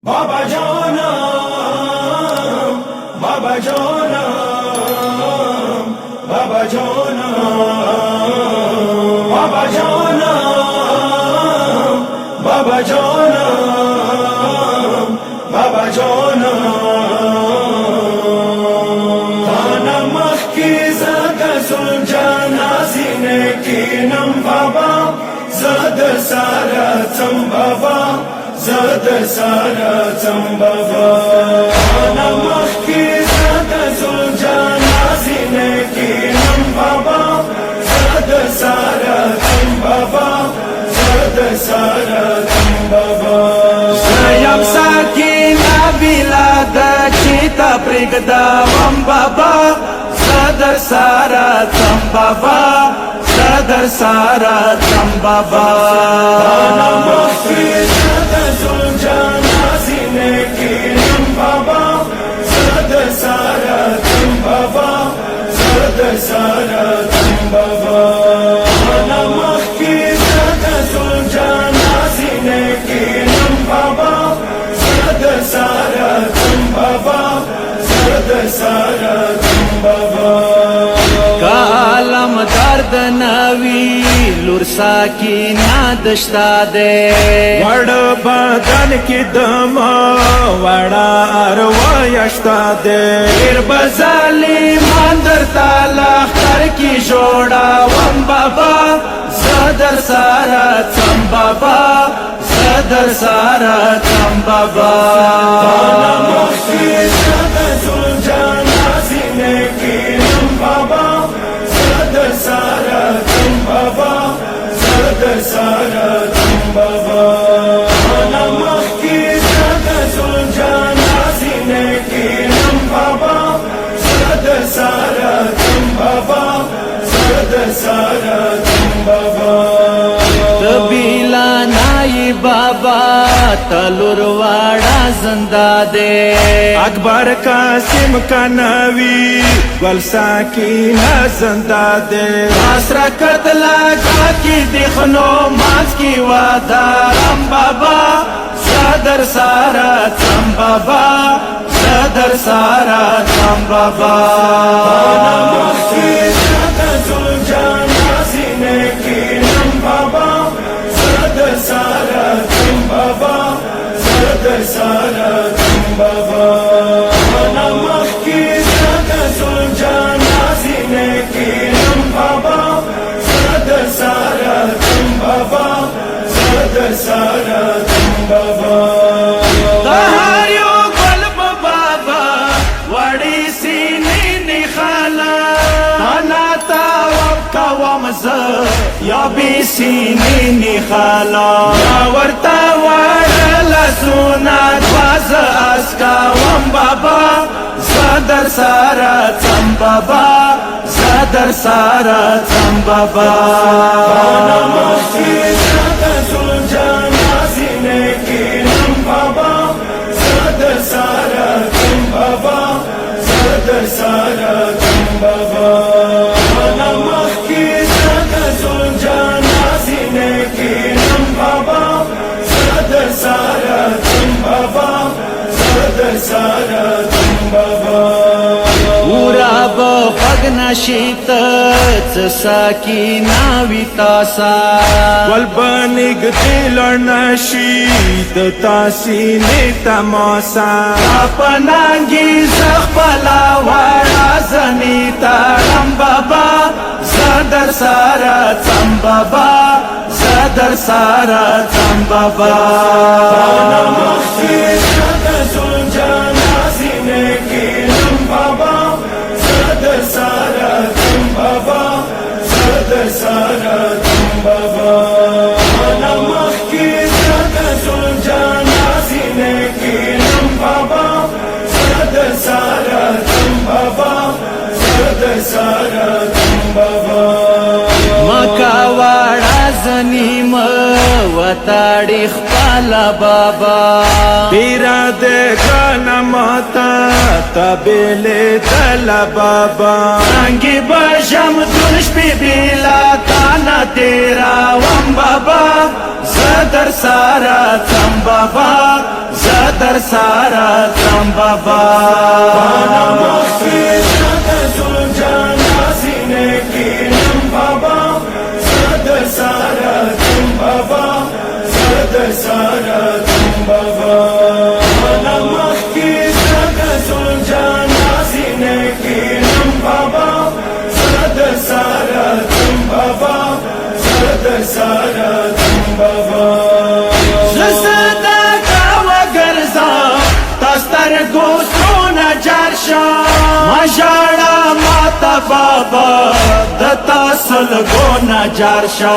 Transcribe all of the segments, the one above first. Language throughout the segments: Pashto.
Baba Jana, Baba Jana, Baba Jana, Baba Jana, Baba Jana, Baba Jana. Tana mahki zada suljana zine kinam Baba, zada sara tam Baba. زاد سارتم بابا انا مخی زاد زلجانا زینه کینم بابا زاد سارتم بابا زاد سارتم بابا زیم ساکینا بیلادا چیتا پرگداوم بابا زادر سارتم بابا زادر سارتم بابا انا مخی زلجانا زینه کینم بابا زاد سارتم بابا زاد سارتم بابا انا مخی زاد زلجانا زینه کینم بابا زاد سارتم بابا زاد سارتم بابا کالم درد نوی لور ساکینا دشتا دے وڑ بدن کی دم وڑا ارویشتا دے پھر بزالی ماندر تالا خر کی جوڑا وم بابا زدر سارا تم بابا زدر سارا تم بابا انا مخی زاد زلجانا زینه کینم بابا زاد سارتم بابا زاد سارتم بابا انا مخی زاد زلجانا زینه کینم بابا زاد سارتم بابا زاد سارتم بابا تبیلا نائی بابا تلور واڑا زندہ دے اکبر قاسم کا نوی گل ساکینہ زندہ دے آسرا قتلا کا کی دکھنو مانس کی وادارم بابا صدر سارا تم بابا صدر سارا تم بابا انا مخی زاد زلجانا زینه کینم بابا زاد سارتم بابا زاد سارتم بابا انا مخی زاد زلجانا زینه کینم بابا زاد سارتم بابا زاد سارتم بابا تہاریو قلب بابا وڑی سینی نخالا انا تاوب کوام یا بی سینی نخالا ورتا وڑلا سونات باز اسکاوم بابا زدر سارا تم بابا زدر سارا تم بابا انا مخی زاد زلجانا زینه کینم بابا زاد سارتم بابا زاد سارتم بابا انا مخی زاد زلجانا زینه کینم بابا زاد سارتم بابا زاد سارتم بابا پورا بخگ نشیت ساکینا وی تاسا والبنگ دل نشید تاسینی تماسا اپنانگی زخبلا وڑا زنی تارم بابا زدر سارا تم بابا زدر سارا تم بابا انا مخی زاد زلجانا زینه کینم بابا زاد سارتم بابا زاد سارتم بابا انا مخی زاد زلجانا زینه کینم بابا زاد سارتم بابا زاد سارتم بابا مکا وڑا زنیم وطاڑی خپالا بابا تیرا دیکھنا ماتا تبیلے دل بابا سنگی بشم دنش پی بیلا تانا تیرا وم بابا زدر سارا تم بابا زدر बाबा नमस्ते सदा सुलझाना सीने की नम बाबा सदा सारा तुम बाबा सदा सारा तुम बाबा नमस्ते सदा सुलझाना सीने की नम बाबा सदा सारा तुम बाबा सदा सारा तुम बाबा زسده کوا گرزا تستر گوستون جرشا مجاڑا ماتا بابا دتا سلگون جرشا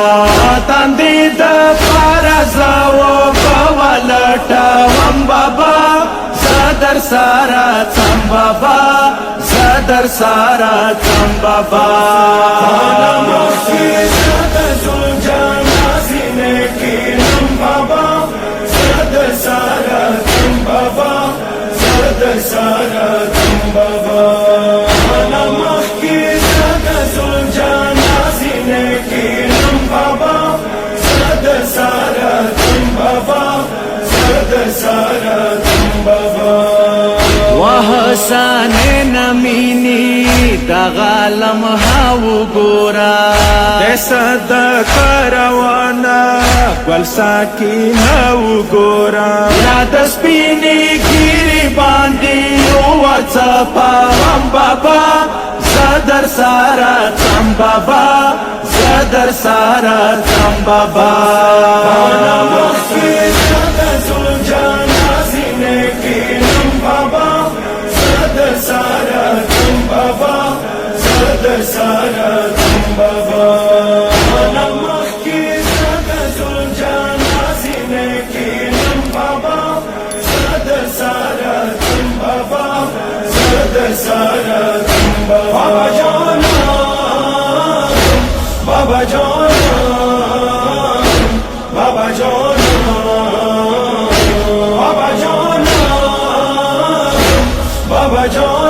تندی د پارزاو بوالتا وم بابا زدر سارا تم بابا زدر سارا تم بابا नमस्ते सदा सुलझाना सीने की नम बाबा सदा सारा तुम बाबा सदा सारा तुम बाबा नमस्ते सदा सुलझाना सीने की नम बाबा सदा सारा तुम बाबा सदा सारा तुम बाबा وحسن نمینی دغالم هاو گورا صدا کاروانا ګل ساکینه وګورا یاد سپینی گیری باندی ورڅپا وم بابا زدر سارا تم بابا زدر سارا تم بابا नमस्ते सदा सुलझाना सीने की नम बाबा सदा सारा तुम बाबा सदा सारा तुम बाबा नमस्ते सदा सुलझाना सीने की नम बाबा सदा सारा तुम बाबा सदा सारा तुम बाबा जाना बाबा जाना बाबा जाना बाबा जाना बाबा जाना